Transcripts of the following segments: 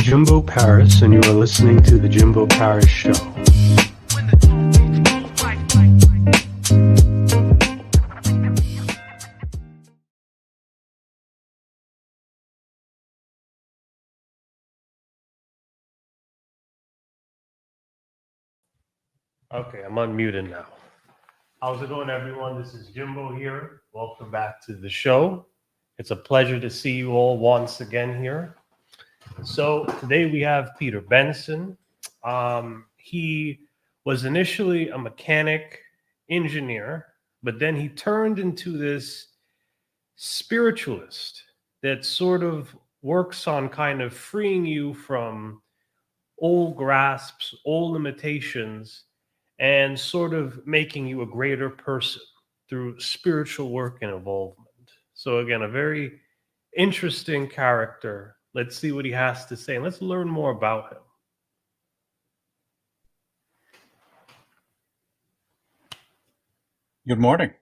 Jimbo Paris, and you are listening to The Jimbo Paris Show. Okay, I'm unmuted now. How's it going, everyone? This is Jimbo here. Welcome back to the show. It's a pleasure to see you all once again here. So today we have Peter Benson. He was initially a mechanic engineer, but then he turned into this spiritualist that sort of works on kind of freeing you from old grasps, old limitations, and sort of making you a greater person through spiritual work and involvement. So again, a very interesting character. Let's see what he has to say, and let's learn more about him. Good morning.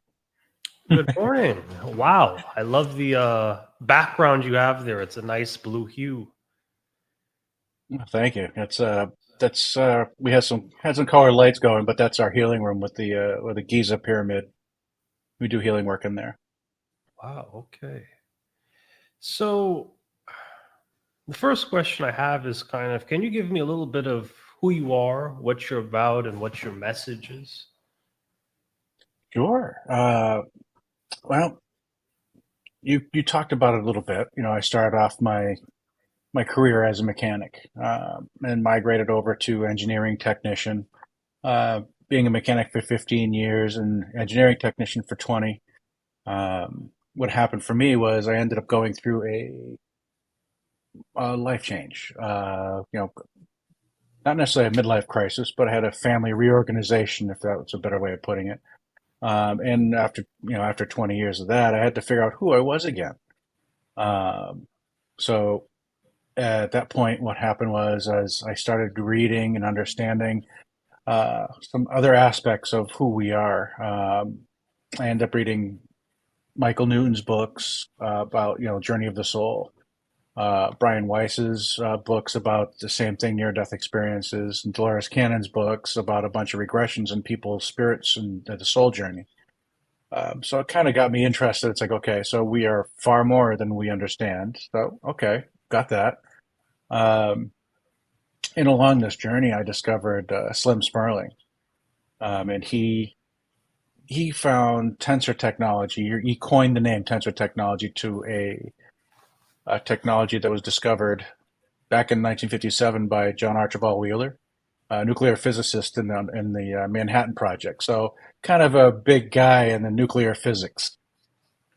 Good morning. Wow, I love the background you have there. It's a nice blue hue. Thank you. That's we had some colored lights going, but that's our healing room with the Giza pyramid. We do healing work in there. Wow, okay. So the first question I have is kind of, can you give me a little bit of who you are, what you're about, and what your message is? Sure. Well, you talked about it a little bit. You know, I started off my career as a mechanic, and migrated over to engineering technician. Being a mechanic for 15 years and engineering technician for 20. What happened for me was I ended up going through a life change. Not necessarily a midlife crisis, but I had a family reorganization, if that was a better way of putting it. And after 20 years of that, I had to figure out who I was again. So at that point, what happened was as I started reading and understanding some other aspects of who we are, I ended up reading Michael Newton's books about Journey of the Soul. Brian Weiss's books about the same thing, near-death experiences, and Dolores Cannon's books about a bunch of regressions in people's spirits and the soul journey. So it kind of got me interested. It's like, okay, so we are far more than we understand. So, okay, got that. Um, and along this journey, I discovered Slim Sperling, and he found tensor technology. He coined the name tensor technology to a technology that was discovered back in 1957 by John Archibald Wheeler, a nuclear physicist in the Manhattan Project. So kind of a big guy in the nuclear physics.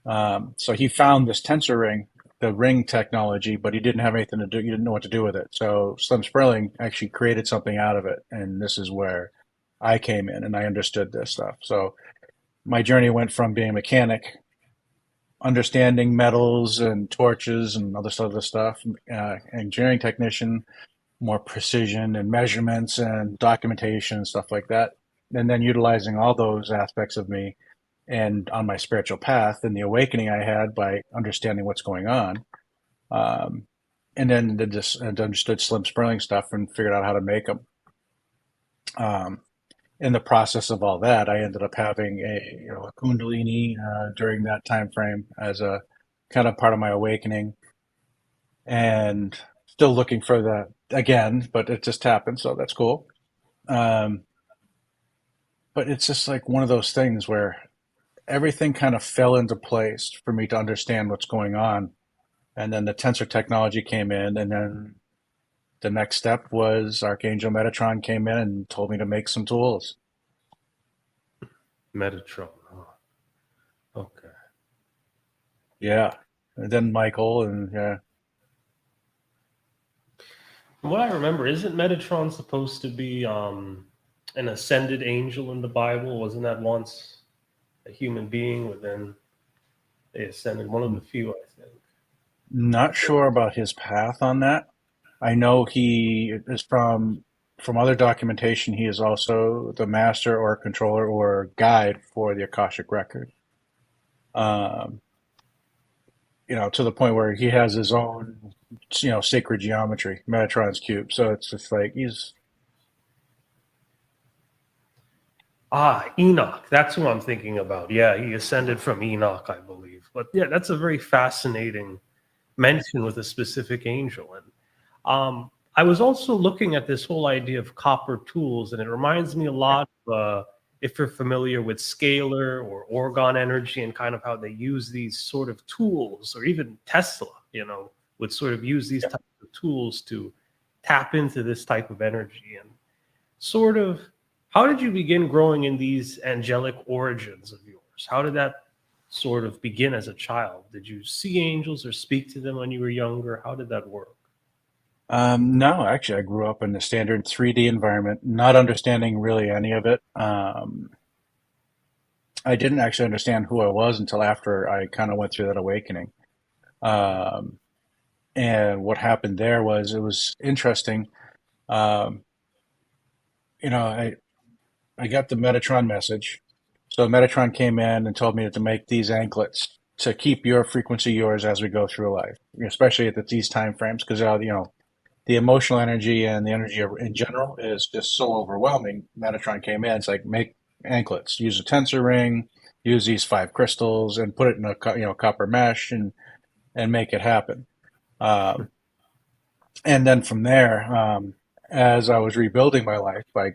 So he found this tensor ring, the ring technology, but he didn't have anything to do. He didn't know what to do with it. So Slim Sperling actually created something out of it, and this is where I came in and I understood this stuff. So my journey went from being a mechanic, understanding metals and torches and other stuff, engineering technician, more precision and measurements and documentation and stuff like that. And then utilizing all those aspects of me and on my spiritual path and the awakening I had by understanding what's going on. And then and understood Slim Sperling stuff and figured out how to make them. In the process of all that, I ended up having a Kundalini during that time frame as a kind of part of my awakening, and still looking for that again, but it just happened, so that's cool. Um, but it's just like one of those things where everything kind of fell into place for me to understand what's going on, and then the tensor technology came in, and then the next step was Archangel Metatron came in and told me to make some tools. Metatron. Oh, okay. Yeah. And then Michael, and yeah. From what I remember, isn't Metatron supposed to be an ascended angel in the Bible? Wasn't that once a human being, but then they ascended? One of the few, I think. Not sure about his path on that. I know he is from other documentation, he is also the master or controller or guide for the Akashic record. Um, to the point where he has his own sacred geometry, Metatron's cube. So it's just like he's Ah, Enoch. That's who I'm thinking about. Yeah, he ascended from Enoch, I believe. But yeah, that's a very fascinating mention with a specific angel. And I was also looking at this whole idea of copper tools, and it reminds me a lot of, if you're familiar with scalar or orgone energy and kind of how they use these sort of tools, or even Tesla, would sort of use these types of tools to tap into this type of energy. And sort of, how did you begin growing in these angelic origins of yours? How did that sort of begin as a child? Did you see angels or speak to them when you were younger? How did that work? no, actually, I grew up in the standard 3D environment, not understanding really any of it. I didn't actually understand who I was until after I kind of went through that awakening. Um, and what happened there was it was interesting. Um, you know, I got the Metatron message. So Metatron came in and told me to make these anklets to keep your frequency yours as we go through life, especially at these time frames, because the emotional energy and the energy in general is just so overwhelming. Metatron came in, it's like make anklets, use a tensor ring, use these 5 crystals, and put it in a copper mesh and make it happen. Um, and then from there, as I was rebuilding my life, I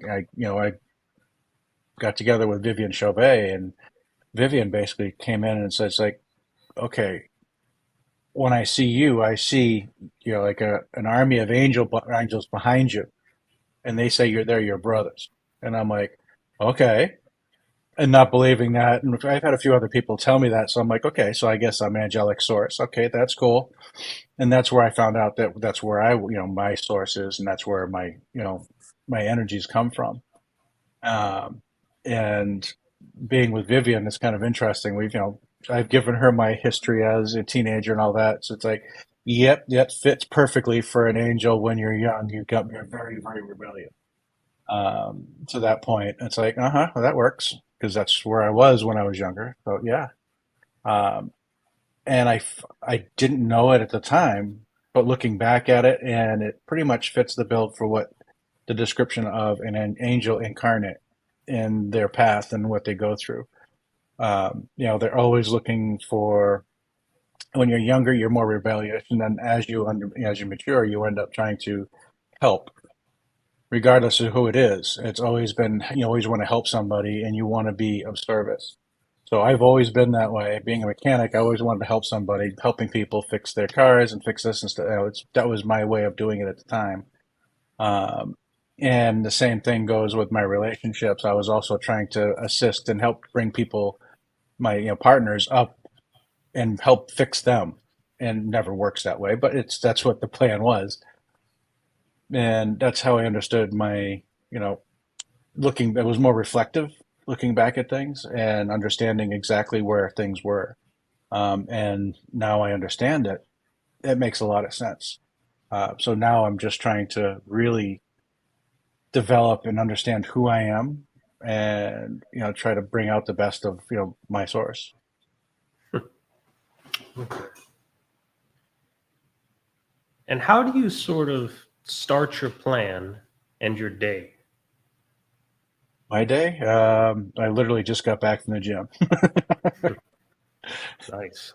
got together with Vivian Chauvet, and Vivian basically came in and says like, okay, when I see you, I see like an army of angels behind you, and they say they're your brothers, and I'm like, okay, and not believing that, and I've had a few other people tell me that, so I'm like, okay, so I guess I'm angelic source. Okay, that's cool, and that's where I found out that that's where my source is, and that's where my energies come from. Um, and being with Vivian is kind of interesting. I've given her my history as a teenager and all that. So it's like, yep, that fits perfectly for an angel when you're young. You're very, very rebellious. To that point, it's like, well, that works because that's where I was when I was younger. So yeah. Um, and I didn't know it at the time, but looking back at it, and it pretty much fits the bill for what the description of an angel incarnate in their path and what they go through. They're always looking for. When you're younger, you're more rebellious, and then as you mature, you end up trying to help, regardless of who it is. It's always been you always want to help somebody, and you want to be of service. So I've always been that way. Being a mechanic, I always wanted to help somebody, helping people fix their cars and fix this and stuff. That was my way of doing it at the time. Um, and the same thing goes with my relationships. I was also trying to assist and help bring people, my partners, up and help fix them. And never works that way, but that's what the plan was, and that's how I understood my looking. It was more reflective, looking back at things and understanding exactly where things were. And now I understand it. It makes a lot of sense. So now I'm just trying to really develop and understand who I am, and try to bring out the best of my source. And how do you sort of start your plan and your day? My day, I literally just got back from the gym. Nice.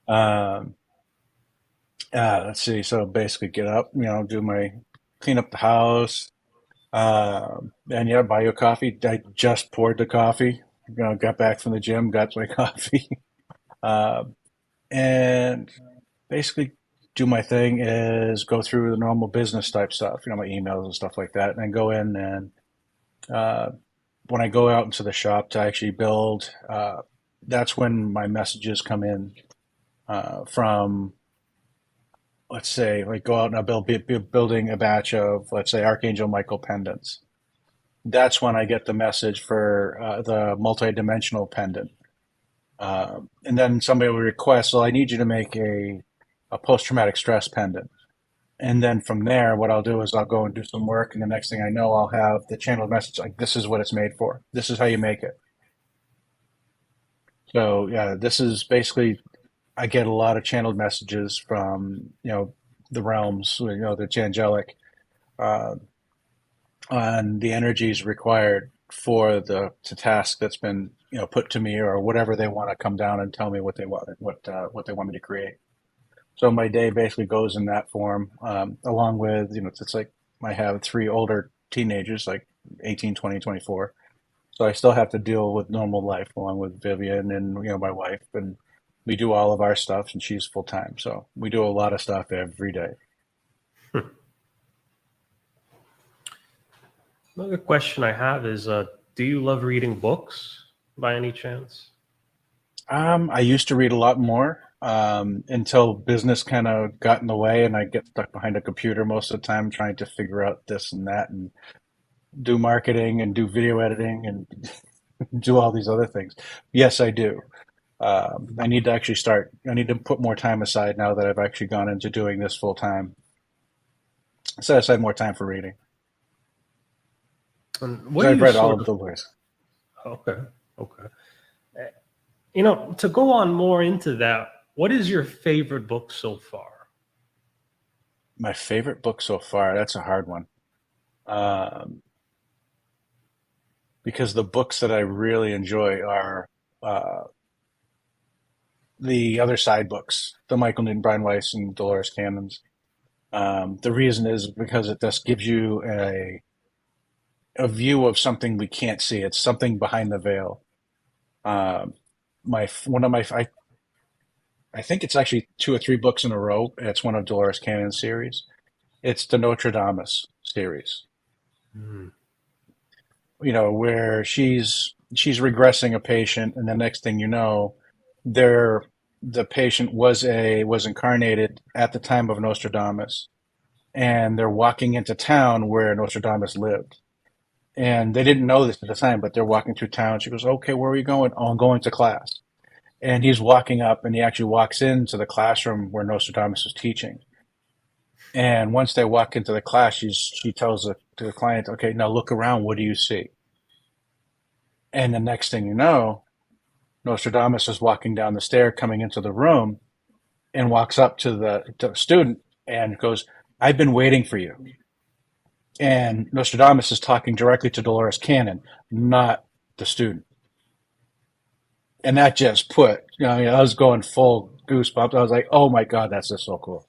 um, let's see. So basically, get up, do my clean up the house, and yeah, buy you a coffee. I just poured the coffee. Got back from the gym, got my coffee, uh, and basically do my thing is go through the normal business type stuff, my emails and stuff like that, and then go in and uh, when I go out into the shop to actually build, that's when my messages come in from, let's say, like go out and I'll building a batch of, let's say, Archangel Michael pendants. That's when I get the message for the multi-dimensional pendant. And then somebody will request, well, I need you to make a post-traumatic stress pendant. And then from there, what I'll do is I'll go and do some work. And the next thing I know, I'll have the channeled message like, this is what it's made for. This is how you make it. So, yeah, this is basically, I get a lot of channeled messages from, the realms, the angelic, uh, on the energies required for the task that's been put to me, or whatever they want to come down and tell me what they want, what they want me to create. So my day basically goes in that form, along with, it's like I have three older teenagers, like 18, 20, 24. So I still have to deal with normal life along with Vivian and, my wife, and we do all of our stuff, and she's full time. So we do a lot of stuff every day. Another question I have is, do you love reading books by any chance? I used to read a lot more, until business kind of got in the way, and I get stuck behind a computer most of the time trying to figure out this and that, and do marketing and do video editing and do all these other things. Yes, I do. I need to actually start. I need to put more time aside now that I've actually gone into doing this full time. Set aside more time for reading. And what So do I've you read all sort of of, the lawyers. okay, okay. Uh, to go on more into that, what is your favorite book so far? My favorite book so far. That's a hard one. Um, because the books that I really enjoy are uh, the other side books, the Michael Newton, Brian Weiss, and Dolores Cannons. The reason is because it just gives you a view of something we can't see. It's something behind the veil. Um, my one of my I think it's actually two or three books in a row. It's one of Dolores Cannon's series. It's the Notre Dame series. Hmm. Where she's regressing a patient, and the next thing you know, they're the patient was incarnated at the time of Nostradamus, and they're walking into town where Nostradamus lived. And they didn't know this at the time, but they're walking through town. She goes, "Okay, where are you going?" "Oh, I'm going to class." And he's walking up, and he actually walks into the classroom where Nostradamus was teaching. And once they walk into the class, she tells the client, "Okay, now look around. What do you see?" And the next thing you know, Nostradamus is walking down the stair, coming into the room, and walks up to the student and goes, "I've been waiting for you." And Nostradamus is talking directly to Dolores Cannon, not the student. And that just I was going full goosebumps. I was like, "Oh my God, that's just so cool."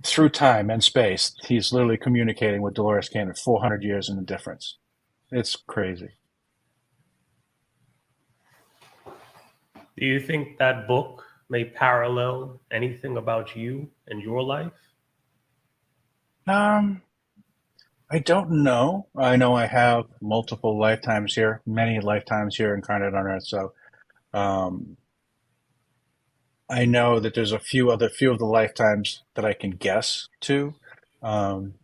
Through time and space, he's literally communicating with Dolores Cannon, 400 years in the difference. It's crazy. Do you think that book may parallel anything about you and your life? Um, I don't know. I know I have multiple lifetimes here, many lifetimes here incarnate on Earth. So, um, I know that there's few of the lifetimes that I can guess to, um,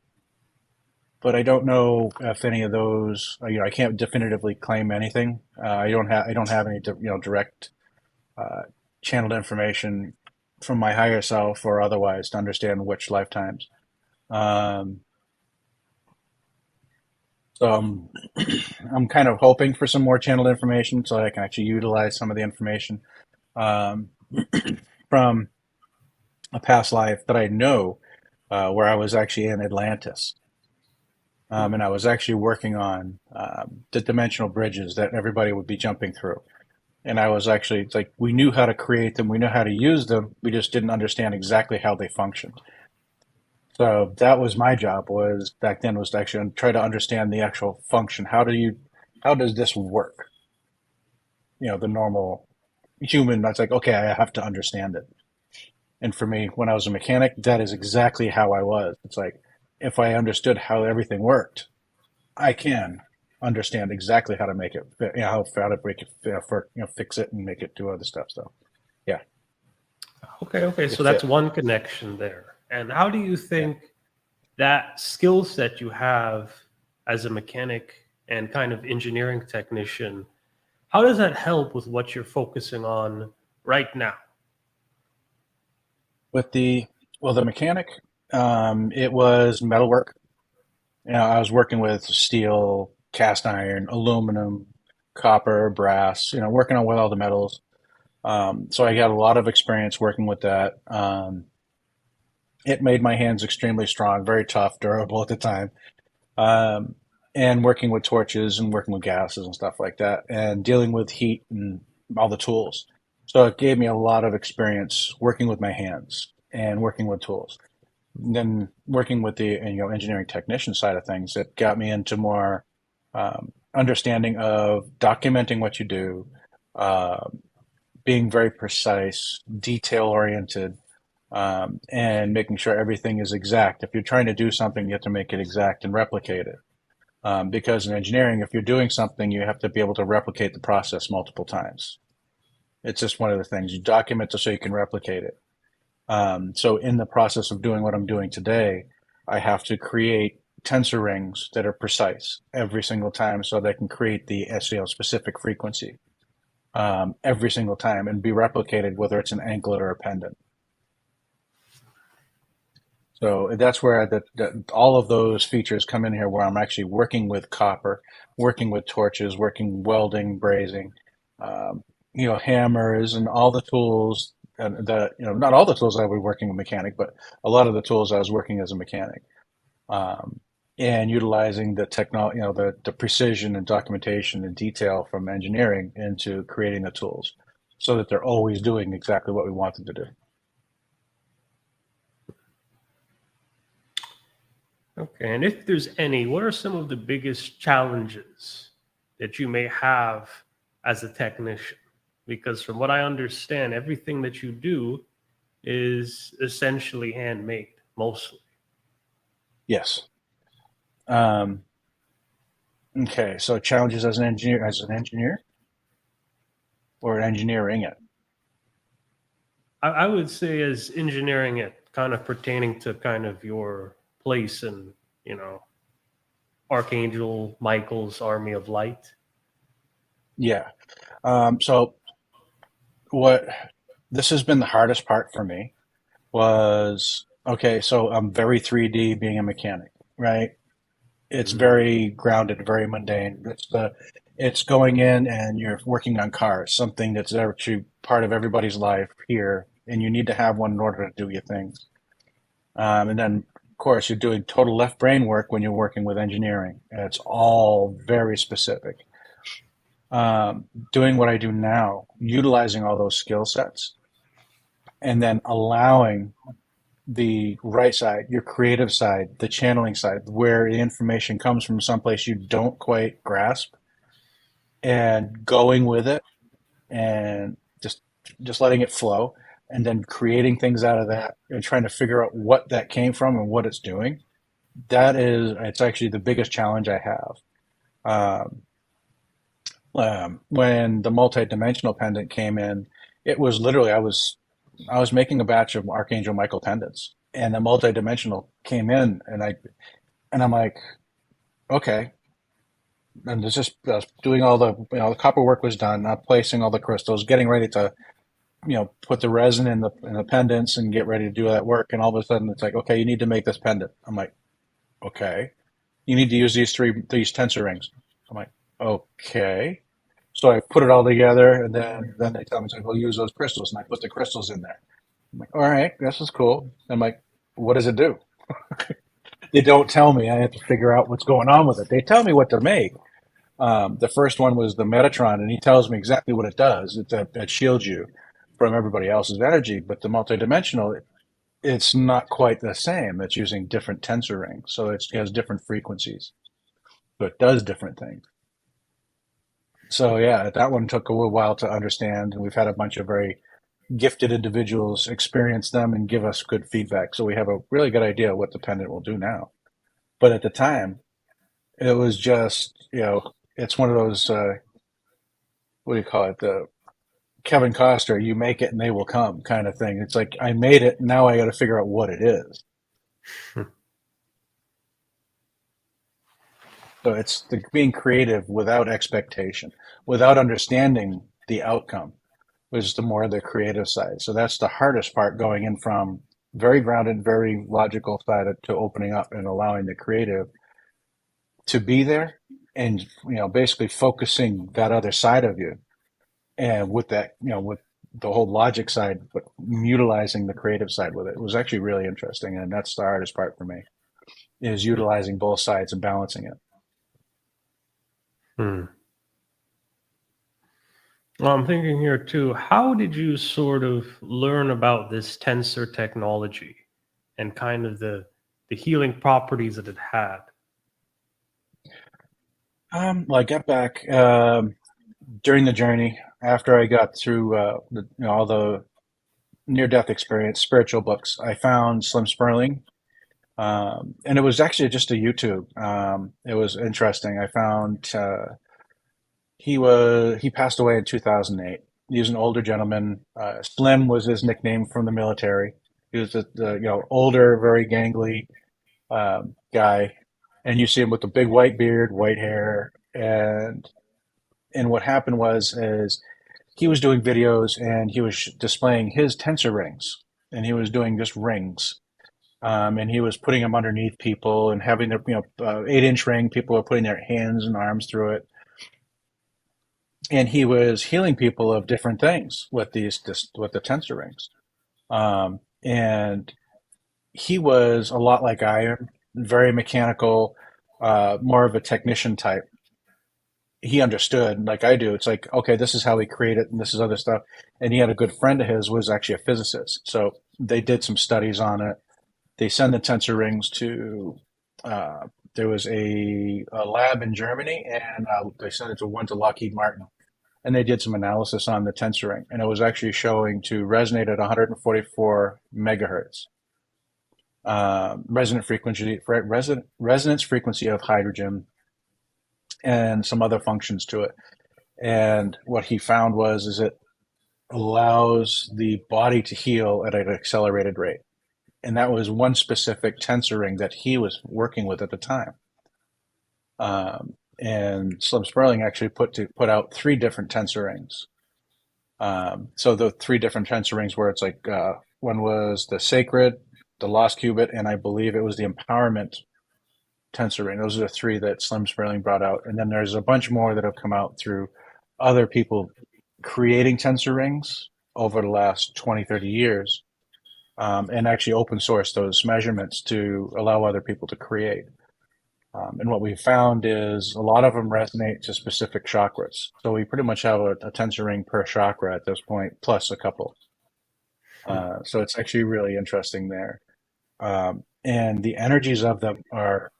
but I don't know if any of those. I can't definitively claim anything. I don't have any, direct uh, channeled information from my higher self or otherwise to understand which lifetimes. Um, so I'm kind of hoping for some more channeled information so I can actually utilize some of the information, um, from a past life that I know, where I was actually in Atlantis. And I was actually working on the dimensional bridges that everybody would be jumping through. And I was actually, it's like, we knew how to create them, we knew how to use them, we just didn't understand exactly how they functioned. So that was my job, was back then, was to actually try to understand the actual function. How does this work? The normal human, that's like, okay, I have to understand it. And for me, when I was a mechanic, that is exactly how I was. It's like, if I understood how everything worked, I can understand exactly how to make it fit, how to break it, fix it and make it do other stuff. So yeah, Okay, okay, it so that's fit. one connection there. And how do you Yeah. think that skill set you have as a mechanic and kind of engineering technician, how does that help with what you're focusing on right now? With the mechanic, it was metalwork. I was working with steel, cast iron, aluminum, copper, brass, working on with all the metals. So I got a lot of experience working with that. It made my hands extremely strong, very tough, durable at the time. Um, and working with torches and working with gases and stuff like that, and dealing with heat and all the tools. So it gave me a lot of experience working with my hands and working with tools. And then working with the engineering technician side of things, it got me into more understanding of documenting what you do, uh, being very precise, detail oriented, and making sure everything is exact. If you're trying to do something, you have to make it exact and replicate it. Because in engineering, if you're doing something, you have to be able to replicate the process multiple times. It's just one of the things you document so you can replicate it. So in the process of doing what I'm doing today, I have to create tensor rings that are precise every single time so they can create the SEO specific frequency every single time and be replicated, whether it's an anklet or a pendant. So that's where all of those features come in here, where I'm actually working with copper, working with torches, working welding, brazing, um, hammers, and all the tools. And not all the tools I was working with mechanic, but a lot of the tools I was working as a mechanic, um, and utilizing the technology, the precision and documentation and detail from engineering into creating the tools, so that they're always doing exactly what we want them to do. Okay, and if there's any, what are some of the biggest challenges that you may have as a technician? Because from what I understand, everything that you do is essentially handmade, mostly. Yes. Um, Okay, so challenges as an engineer, or engineering it. I would say as engineering it, kind of pertaining to kind of your place in, you know, Archangel Michael's army of light. Yeah. So what this has been the hardest part for me was, okay, so I'm very 3D being a mechanic, right? It's Mhm. very grounded, very mundane. It's going in and you're working on cars, something that's actually part of everybody's life here, and you need to have one in order to do your things. And then, of course, you're doing total left brain work when you're working with engineering. And it's all very specific. Doing what I do now, utilizing all those skill sets, and then allowing the right side, your creative side, the channeling side, where the information comes from someplace you don't quite grasp, and going with it and just letting it flow, and then creating things out of that and trying to figure out what that came from and what it's doing. It's actually the biggest challenge I have. Um, when the multi-dimensional pendant came in, it was literally I was making a batch of Archangel Michael pendants, and the multi-dimensional came in, and I'm like, okay, and it's just I was doing all the copper work was done, placing all the crystals, getting ready to put the resin in the pendants and get ready to do that work, and all of a sudden it's like, okay, you need to make this pendant. I'm like, okay. You need to use these tensor rings. I'm like, okay. So I put it all together, and then they tell me, it's like, well, use those crystals, and I put the crystals in there. I'm like, all right, this is cool. I'm like, what does it do? They don't tell me. I have to figure out what's going on with it. They tell me what to make. The first one was the Metatron, and he tells me exactly what it does. It shields you from everybody else's energy. But the multidimensional, it's not quite the same. It's using different tensor rings, so it has different frequencies. So it does different things. So yeah, that one took a little while to understand, and we've had a bunch of very gifted individuals experience them and give us good feedback. So we have a really good idea what the pendant will do now. But at the time, it was just, it's one of those, what do you call it? The Kevin Costner, you make it and they will come kind of thing. It's like, I made it. Now I got to figure out what it is. So it's being creative without expectation, without understanding the outcome, which is the more the creative side. So that's the hardest part, going in from very grounded, very logical side to opening up and allowing the creative to be there, and basically focusing that other side of you, and with that, with the whole logic side, but utilizing the creative side with it. It was actually really interesting, and that's the hardest part for me, is utilizing both sides and balancing it. Hmm. Well, I'm thinking here too, how did you sort of learn about this tensor technology and kind of the healing properties that it had? Well, I got back during the journey after I got through all the near-death experience, spiritual books. I found Slim Sperling, and it was actually just a YouTube. It was interesting. I found he passed away in 2008. He was an older gentleman. Slim was his nickname from the military. He was older, very gangly guy, and you see him with the big white beard, white hair, and what happened was is he was doing videos and he was displaying his tensor rings, and he was doing just rings. And he was putting them underneath people and having their 8-inch ring. People were putting their hands and arms through it, and he was healing people of different things with with the tensor rings. And he was a lot like I am, very mechanical, more of a technician type. He understood like I do. It's like, okay, this is how we create it, and this is other stuff. And he had a good friend of his was actually a physicist, so they did some studies on it. They send the tensor rings to. There was a lab in Germany, and they sent it to one to Lockheed Martin, and they did some analysis on the tensor ring, and it was actually showing to resonate at 144 megahertz. Resonance frequency of hydrogen and some other functions to it. And what he found was is it allows the body to heal at an accelerated rate. And that was one specific tensor ring that he was working with at the time. And Slim Sperling actually put out 3 different tensor rings. So the 3 different tensor rings where it's like one was the sacred, the lost cubit, and I believe it was the empowerment tensor ring. Those are the 3 that Slim Sperling brought out. And then there's a bunch more that have come out through other people creating tensor rings over the last 20, 30 years, and actually open source those measurements to allow other people to create. And what we found is a lot of them resonate to specific chakras. So we pretty much have a tensor ring per chakra at this point, plus a couple. So it's actually really interesting there. And the energies of them are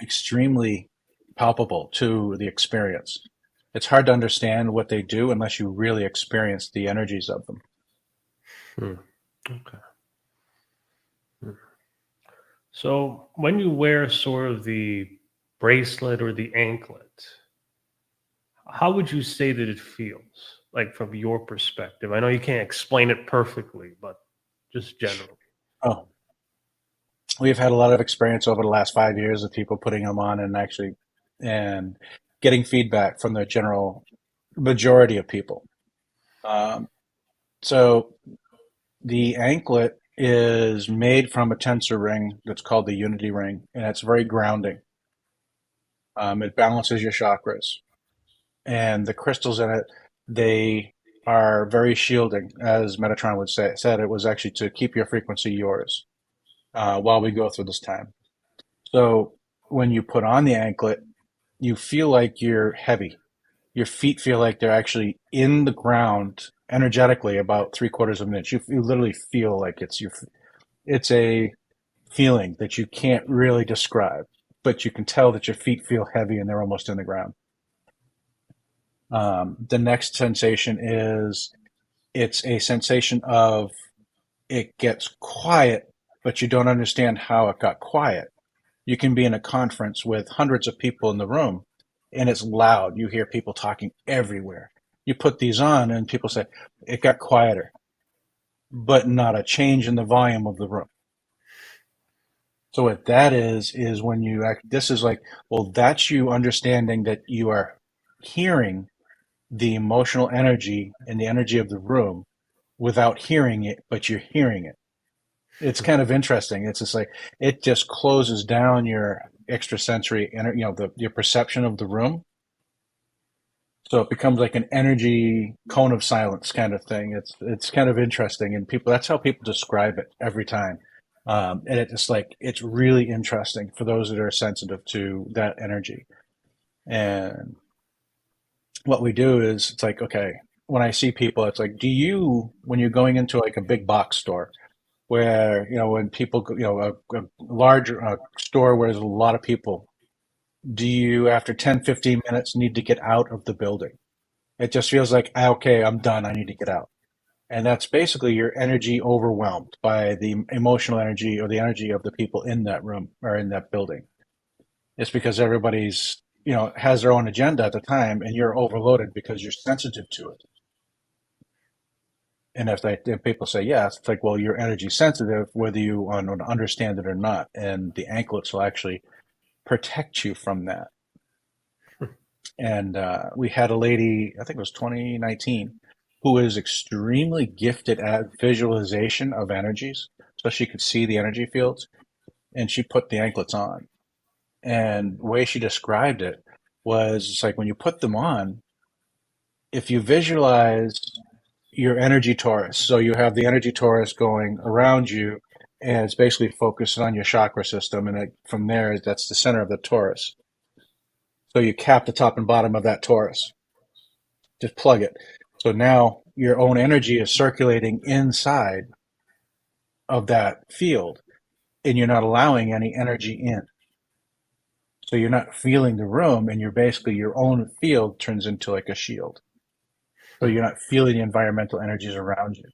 extremely palpable to the experience. It's hard to understand what they do unless you really experience the energies of them. Okay. So when you wear sort of the bracelet or the anklet, how would you say that it feels, like from your perspective? I know you can't explain it perfectly, but just generally. Oh, we've had a lot of experience over the last 5 years of people putting them on and getting feedback from the general majority of people. So the anklet is made from a tensor ring that's called the unity ring, and it's very grounding. It balances your chakras, and the crystals in it, they are very shielding, as Metatron would say. Said it was actually to keep your frequency yours while we go through this time. So when you put on the anklet, you feel like you're heavy. Your feet feel like they're actually in the ground energetically about 3/4 of an inch. You literally feel like it's a feeling that you can't really describe, but you can tell that your feet feel heavy and they're almost in the ground. The next sensation is it's a sensation of it gets quiet, but you don't understand how it got quiet. You can be in a conference with hundreds of people in the room and it's loud. You hear people talking everywhere. You put these on and people say, it got quieter, but not a change in the volume of the room. So what that is when you act, this is like, well, that's you understanding that you are hearing the emotional energy and the energy of the room without hearing it, but you're hearing it. It's kind of interesting. It's just like, it just closes down your extrasensory, your perception of the room. So it becomes like an energy cone of silence kind of thing. It's kind of interesting, and people that's how people describe it every time. And it's like it's really interesting for those that are sensitive to that energy. And what we do is it's like, okay, when I see people, it's like, do you, when you're going into like a big box store where, when people, a large store where there's a lot of people, do you, after 10, 15 minutes, need to get out of the building? It just feels like, "Ah, okay, I'm done. I need to get out." And that's basically your energy overwhelmed by the emotional energy or the energy of the people in that room or in that building. It's because everybody's, has their own agenda at the time and you're overloaded because you're sensitive to it. And if people say yes, it's like, well, you're energy sensitive, whether you understand it or not. And the anklets will actually protect you from that. And we had a lady, I think it was 2019, who is extremely gifted at visualization of energies. So she could see the energy fields and she put the anklets on. And the way she described it was it's like when you put them on, if you visualize your energy torus, so you have the energy torus going around you and it's basically focused on your chakra system. And from there, that's the center of the torus. So you cap the top and bottom of that torus. Just plug it. So now your own energy is circulating inside of that field and you're not allowing any energy in. So you're not feeling the room and you're basically your own field turns into like a shield. So you're not feeling the environmental energies around you.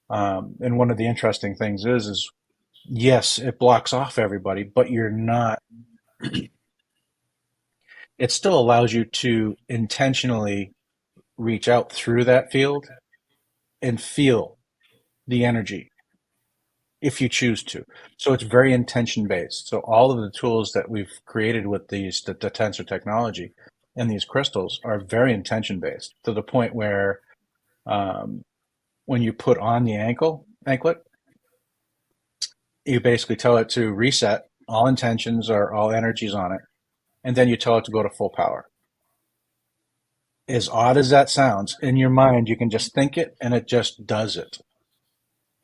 And one of the interesting things is yes, it blocks off everybody, but you're not, it still allows you to intentionally reach out through that field and feel the energy if you choose to. So it's very intention based. So all of the tools that we've created with the Tensor technology and these crystals are very intention based to the point where um, when you put on the anklet, you basically tell it to reset all intentions or all energies on it, and then you tell it to go to full power. As odd as that sounds, in your mind, you can just think it and it just does it.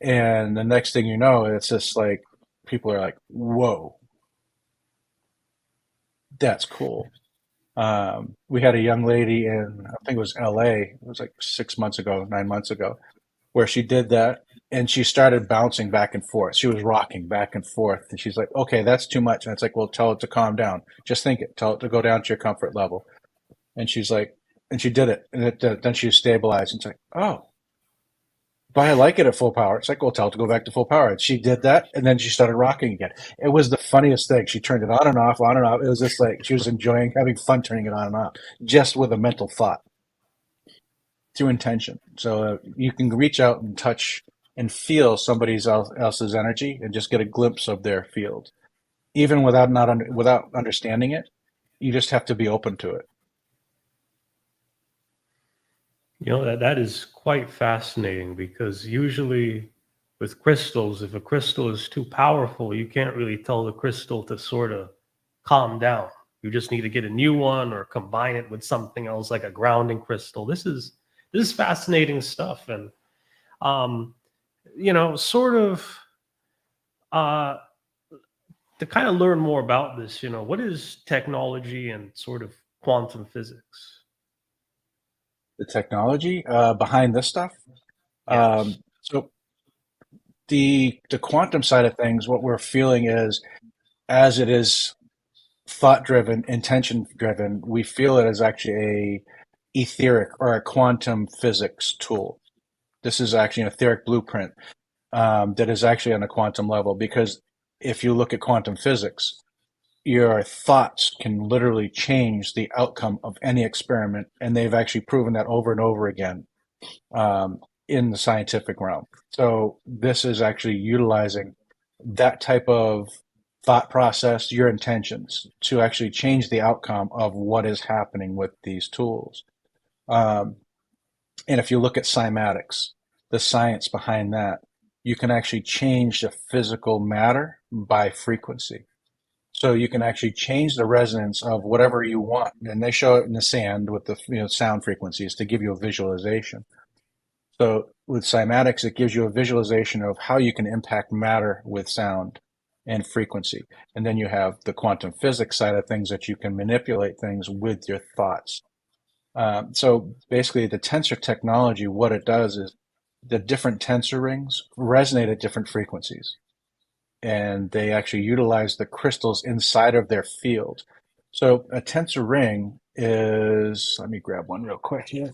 And the next thing you know, it's just like people are like, whoa, that's cool. We had a young lady in, I think it was LA, it was like 6 months ago, 9 months ago, where she did that and she started bouncing back and forth. She was rocking back and forth. And she's like, okay, that's too much. And it's like, well, tell it to calm down. Just think it. Tell it to go down to your comfort level. And she's like, and she did it. And then she stabilized. And it's like, oh, but I like it at full power. It's like, well, tell it to go back to full power. And she did that. And then she started rocking again. It was the funniest thing. She turned it on and off, on and off. It was just like she was enjoying having fun turning it on and off just with a mental thought through intention. So you can reach out and touch and feel somebody else's energy and just get a glimpse of their field, even without understanding it. You just have to be open to it. That is quite fascinating because usually with crystals, if a crystal is too powerful, you can't really tell the crystal to sort of calm down. You just need to get a new one or combine it with something else like a grounding crystal. This is fascinating stuff. And sort of uh to kind of learn more about this, what is technology and sort of quantum physics? The technology behind this stuff. Yes. So the quantum side of things, what we're feeling is as it is thought driven, intention driven, we feel it as actually a etheric or a quantum physics tool. This is actually an etheric blueprint that is actually on a quantum level because if you look at quantum physics, your thoughts can literally change the outcome of any experiment, and they've actually proven that over and over again um, in the scientific realm. So this is actually utilizing that type of thought process, your intentions, to actually change the outcome of what is happening with these tools. Um, and if you look at cymatics, the science behind that, you can actually change the physical matter by frequency. So you can actually change the resonance of whatever you want. And they show it in the sand with the sound frequencies to give you a visualization. So with cymatics, it gives you a visualization of how you can impact matter with sound and frequency. And then you have the quantum physics side of things that you can manipulate things with your thoughts. So basically the tensor technology, what it does is the different tensor rings resonate at different frequencies. And they actually utilize the crystals inside of their field. So a tensor ring is, let me grab one real quick here.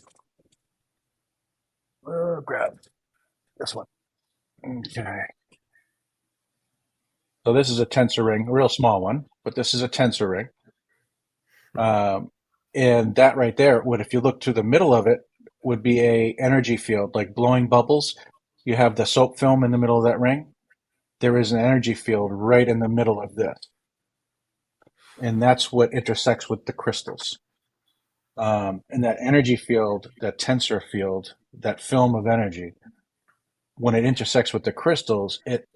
Grab this one. Okay. So this is a tensor ring, a real small one, but this is a tensor ring. And that right there would, if you look to the middle of it, would be a energy field, like blowing bubbles. You have the soap film in the middle of that ring. There is an energy field right in the middle of this. And that's what intersects with the crystals. And that energy field, that tensor field, that film of energy, when it intersects with the crystals, it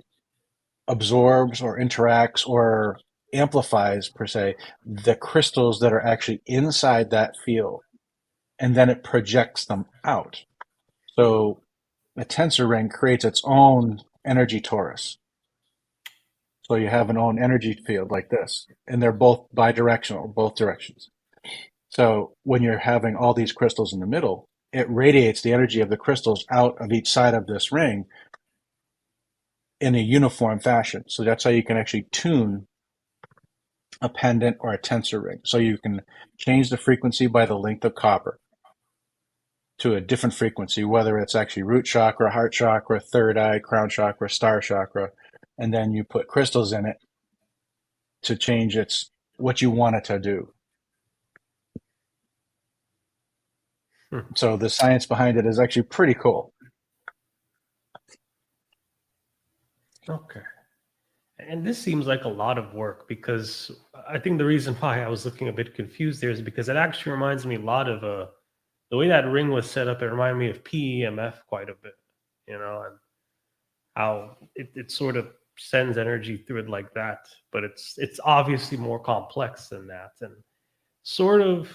absorbs or interacts or amplifies, per se, the crystals that are actually inside that field, and then it projects them out. So a tensor ring creates its own energy torus. So you have an own energy field like this, and they're both bidirectional, both directions. So when you're having all these crystals in the middle, it radiates the energy of the crystals out of each side of this ring in a uniform fashion. So that's how you can actually tune a pendant or a tensor ring. So you can change the frequency by the length of copper to a different frequency, whether it's actually root chakra, heart chakra, third eye, crown chakra, star chakra, and then you put crystals in it to change its what you want it to do. So the science behind it is actually pretty cool. Okay. And this seems like a lot of work, because I think the reason why I was looking a bit confused there is because it actually reminds me a lot of the way that ring was set up. It reminded me of PEMF quite a bit, and how it sort of sends energy through it like that. But it's obviously more complex than that. And sort of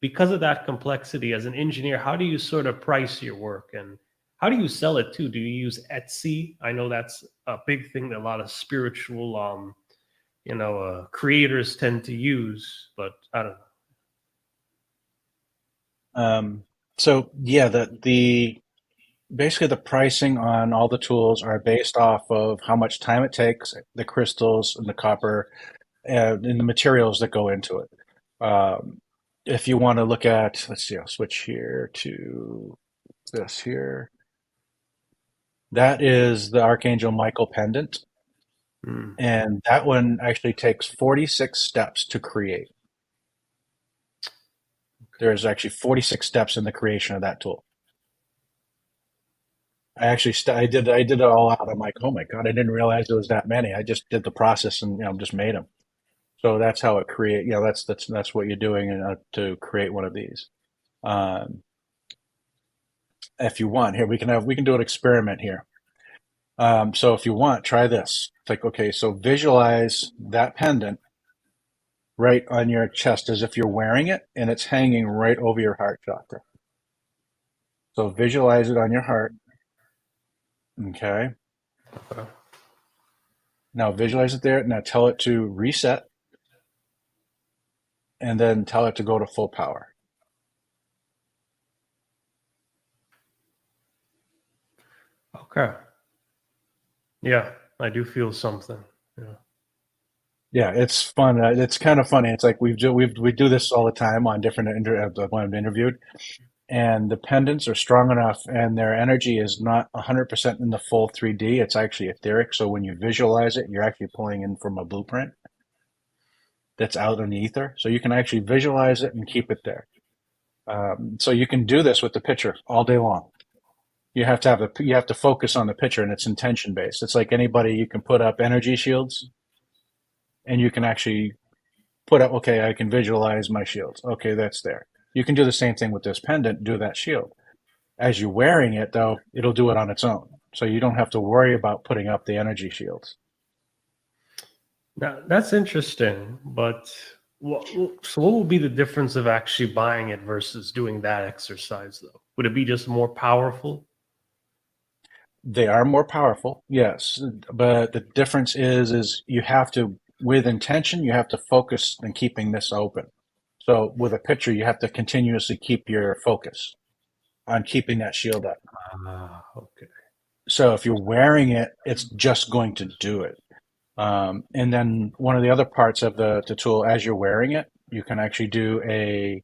because of that complexity, as an engineer, how do you sort of price your work, and how do you sell it too? Do you use Etsy? I know that's a big thing that a lot of spiritual creators tend to use, but I don't know. So yeah, the basically the pricing on all the tools are based off of how much time it takes, the crystals and the copper, and the materials that go into it. If you want to look at, let's see, I'll switch here to this here. That is the Archangel Michael pendant. And that one actually takes 46 steps to create. There's actually 46 steps in the creation of that tool. I actually I did it all out. I'm like, oh my God, I didn't realize there was that many. I just did the process and just made them. So that's how it create. That's what you're doing to create one of these. If you want, here we can do an experiment here. So if you want, try this. It's like, okay, so visualize that pendant right on your chest as if you're wearing it and it's hanging right over your heart chakra. So visualize it on your heart. Okay. Now visualize it there. Now tell it to reset and then tell it to go to full power. Okay. Yeah, I do feel something. Yeah. Yeah, it's fun. It's kind of funny. It's like we do this all the time on different when I'm interviewed, and the pendants are strong enough, and their energy is not 100% in the full 3D. It's actually etheric. So when you visualize it, you're actually pulling in from a blueprint that's out in the ether. So you can actually visualize it and keep it there. So you can do this with the picture all day long. You have to focus on the picture, and it's intention based. It's like anybody, you can put up energy shields, and you can actually put up, okay, I can visualize my shields. Okay, that's there. You can do the same thing with this pendant, do that shield. As you're wearing it, though, it'll do it on its own. So you don't have to worry about putting up the energy shields. Now, that's interesting, but so what would be the difference of actually buying it versus doing that exercise, though? Would it be just more powerful? They are more powerful, yes, but the difference is you have to, with intention, you have to focus on keeping this open. So with a picture, you have to continuously keep your focus on keeping that shield up. Ah, okay. So if you're wearing it, it's just going to do it. And then one of the other parts of the tool, as you're wearing it, you can actually do a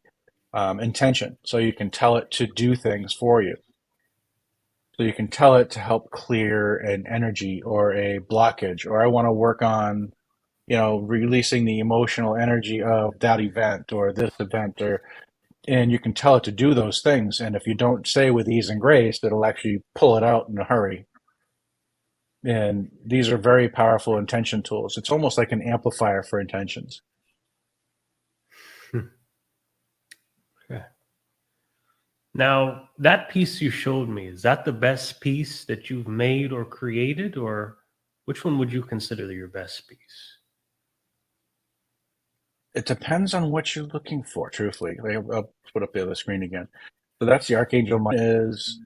intention. So you can tell it to do things for you. So you can tell it to help clear an energy or a blockage, or I want to work on, releasing the emotional energy of that event or this event, and you can tell it to do those things. And if you don't say with ease and grace, it'll actually pull it out in a hurry. And these are very powerful intention tools. It's almost like an amplifier for intentions. Okay. Now, that piece you showed me, is that the best piece that you've made or created, or which one would you consider your best piece? It depends on what you're looking for, truthfully. I'll put up the other screen again. So that's the Archangel Michael. Is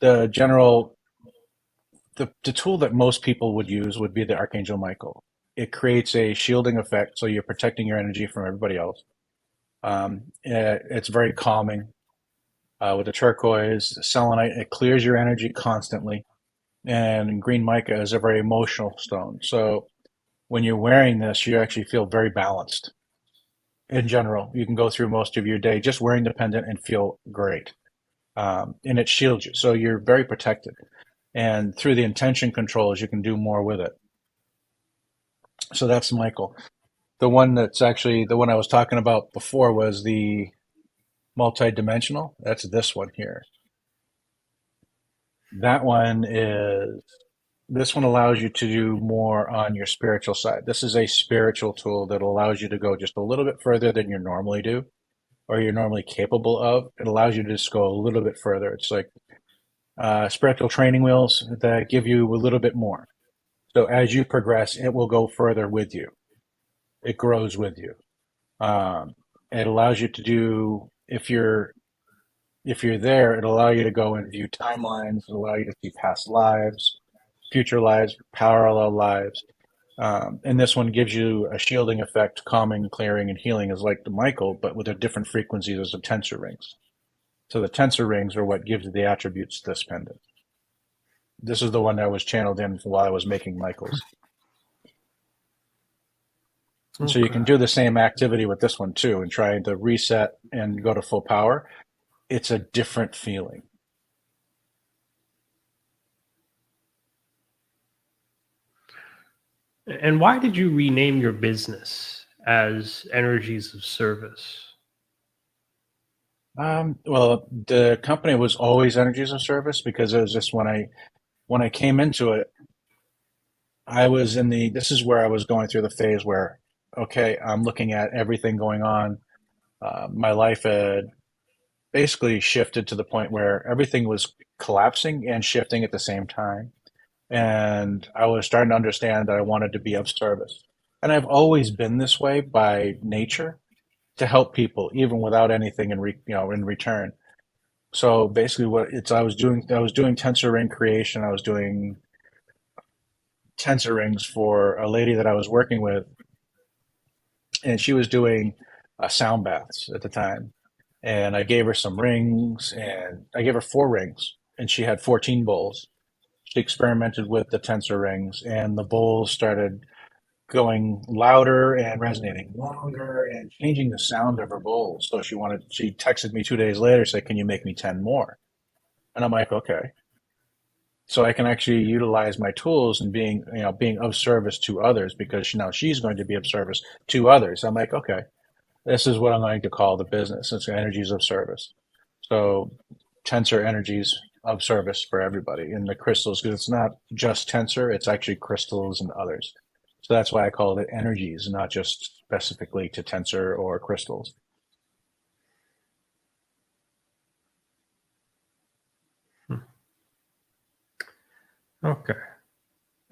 the general, the tool that most people would use would be the Archangel Michael. It creates a shielding effect, so you're protecting your energy from everybody else. It's very calming. With the turquoise, the selenite, it clears your energy constantly. And green mica is a very emotional stone. So when you're wearing this, you actually feel very balanced. In general, you can go through most of your day just wearing the pendant and feel great. And it shields you. So you're very protected. And through the intention controls, you can do more with it. So that's Michael. The one that's actually the one I was talking about before was the multi-dimensional. That's this one here. That one is, this one allows you to do more on your spiritual side. This is a spiritual tool that allows you to go just a little bit further than you normally do or you're normally capable of. It allows you to just go a little bit further. It's like spiritual training wheels that give you a little bit more. So as you progress, it will go further with you. It grows with you. Um, it allows you to do, if you're there, it'll allow you to go and view timelines. It'll allow you to see past lives, future lives, parallel lives. And this one gives you a shielding effect, calming, clearing, and healing is like the Michael, but with a different frequencies as the tensor rings. So the tensor rings are what gives you the attributes to this pendant. This is the one that was channeled in while I was making Michaels. And so you can Okay. do the same activity with this one too and try to reset and go to full power. It's a different feeling. And why did you rename your business as Energies of Service? Well, the company was always Energies of Service because it was just when I came into it, I was in the this is where I was going through the phase where, okay, I'm looking at everything going on. My life had basically shifted to the point where everything was collapsing and shifting at the same time. And I was starting to understand that I wanted to be of service. And I've always been this way by nature to help people, even without anything in return. So basically, I was doing tensor ring creation. I was doing tensor rings for a lady that I was working with, and she was doing sound baths at the time. And I gave her some rings, and I gave her 4 rings, and she had 14 bowls. She experimented with the tensor rings, and the bowls started going louder and resonating longer and changing the sound of her bowls. So she texted me 2 days later, said, "Can you make me 10 more?" And I'm like, okay. So I can actually utilize my tools and being of service to others because now she's going to be of service to others. I'm like, okay, this is what I'm going to call the business. It's energies of service. So tensor energies of service for everybody in the crystals because it's not just tensor, it's actually crystals and others. So that's why I call it energies, not just specifically to tensor or crystals. Okay.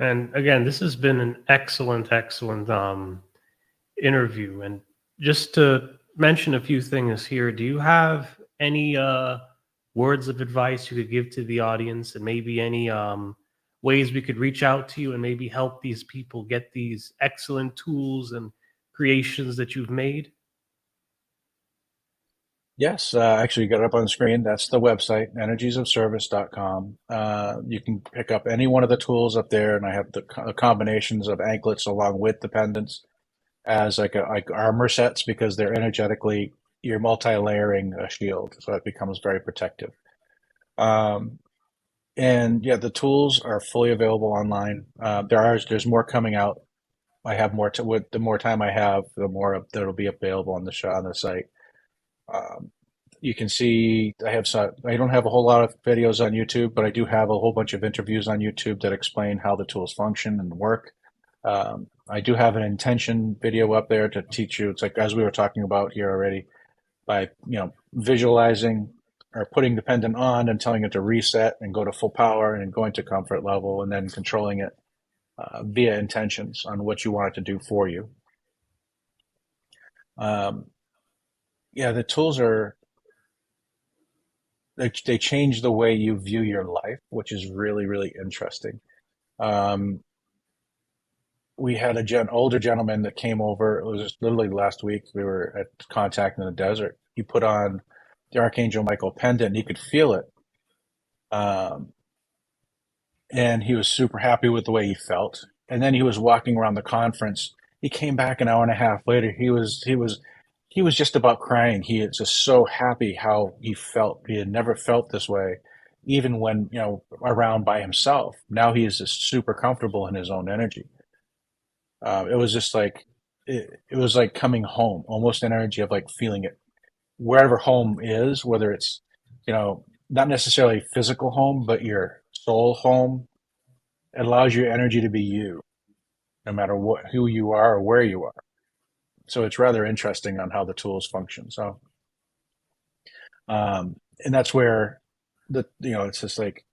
And again, this has been an excellent, excellent interview. And just to mention a few things here, do you have any words of advice you could give to the audience, and maybe any ways we could reach out to you and maybe help these people get these excellent tools and creations that you've made? Yes, actually, you got it up on the screen. That's the website, energiesofservice.com. You can pick up any one of the tools up there, and I have the combinations of anklets along with the pendants as like armor sets because they're energetically, you're multi-layering a shield, so it becomes very protective. Um, and yeah, the tools are fully available online. There's more coming out. I have more to with the more time I have, the more that'll be available on the show on the site. Um, you can see I don't have a whole lot of videos on YouTube, but I do have a whole bunch of interviews on YouTube that explain how the tools function and work. I do have an intention video up there to teach you. It's like as we were talking about here already, by visualizing or putting the pendant on and telling it to reset and go to full power and going to comfort level and then controlling it via intentions on what you want it to do for you. Um, yeah, the tools they change the way you view your life, which is really, really interesting. Um, we had older gentleman that came over. It was just literally last week. We were at contact in the desert. He put on the Archangel Michael pendant. And he could feel it, um, and he was super happy with the way he felt. And then he was walking around the conference. He came back an hour and a half later. He was just about crying. He is just so happy how he felt. He had never felt this way, even when around by himself. Now he is just super comfortable in his own energy. It was just like it was like coming home, almost an energy of like feeling it wherever home is, whether it's not necessarily physical home, but your soul home. It allows your energy to be you, no matter who you are or where you are. So it's rather interesting on how the tools function. So, and that's where it's just like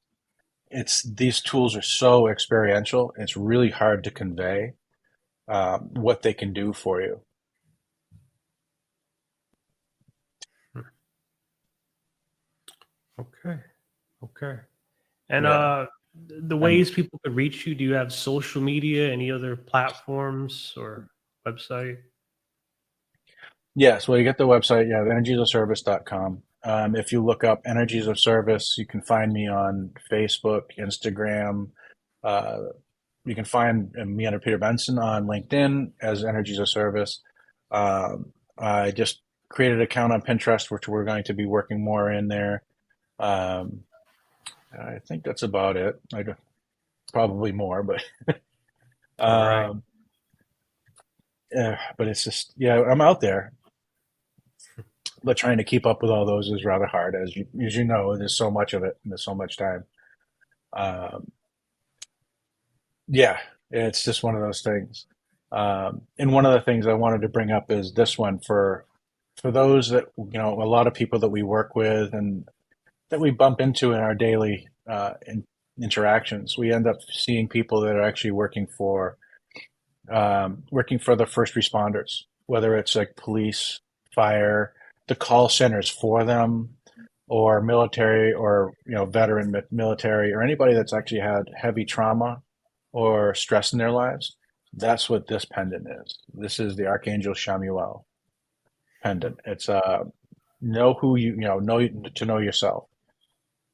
these tools are so experiential. It's really hard to convey what they can do for you. Okay. Okay. And Yeah. the ways people could reach you, do you have social media, any other platforms or website? Yes, well, you get the website, yeah, energiesofservice.com. If you look up Energies of Service, you can find me on Facebook, Instagram. Uh, you can find me under Peter Benson on LinkedIn as Energies of Service. I just created an account on Pinterest, which we're going to be working more in there. Um, I think that's about it. Probably more, but All right. um, yeah, but it's just I'm out there. But trying to keep up with all those is rather hard, as you know. There's so much of it, and there's so much time. Um, yeah, it's just one of those things. And one of the things I wanted to bring up is this one for those that a lot of people that we work with and that we bump into in our daily interactions. We end up seeing people that are actually working for the first responders, whether it's like police, fire, the call centers for them, or military, or veteran military, or anybody that's actually had heavy trauma or stress in their lives. That's what this pendant is. This is the Archangel Shamuel pendant. It's know who know to know yourself,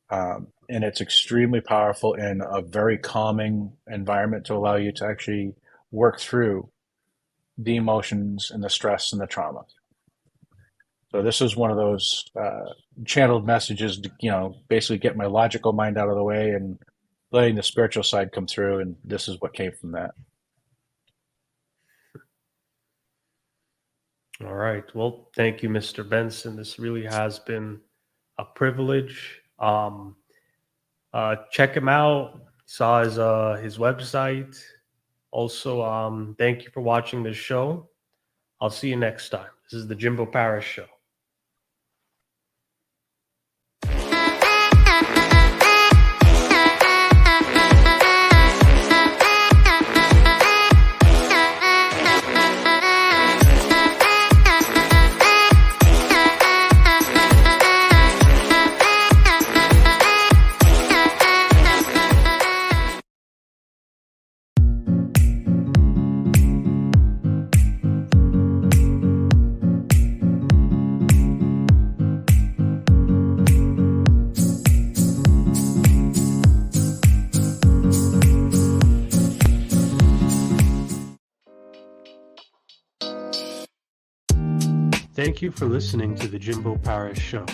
and it's extremely powerful in a very calming environment to allow you to actually work through the emotions and the stress and the trauma. So this is one of those channeled messages to, basically get my logical mind out of the way and letting the spiritual side come through. And this is what came from that. All right. Well, thank you, Mr. Benson. This really has been a privilege. Check him out. Saw his website. Also, thank you for watching this show. I'll see you next time. This is the Jimbo Parish Show. Thank you for listening to the Jimbo Parish Show.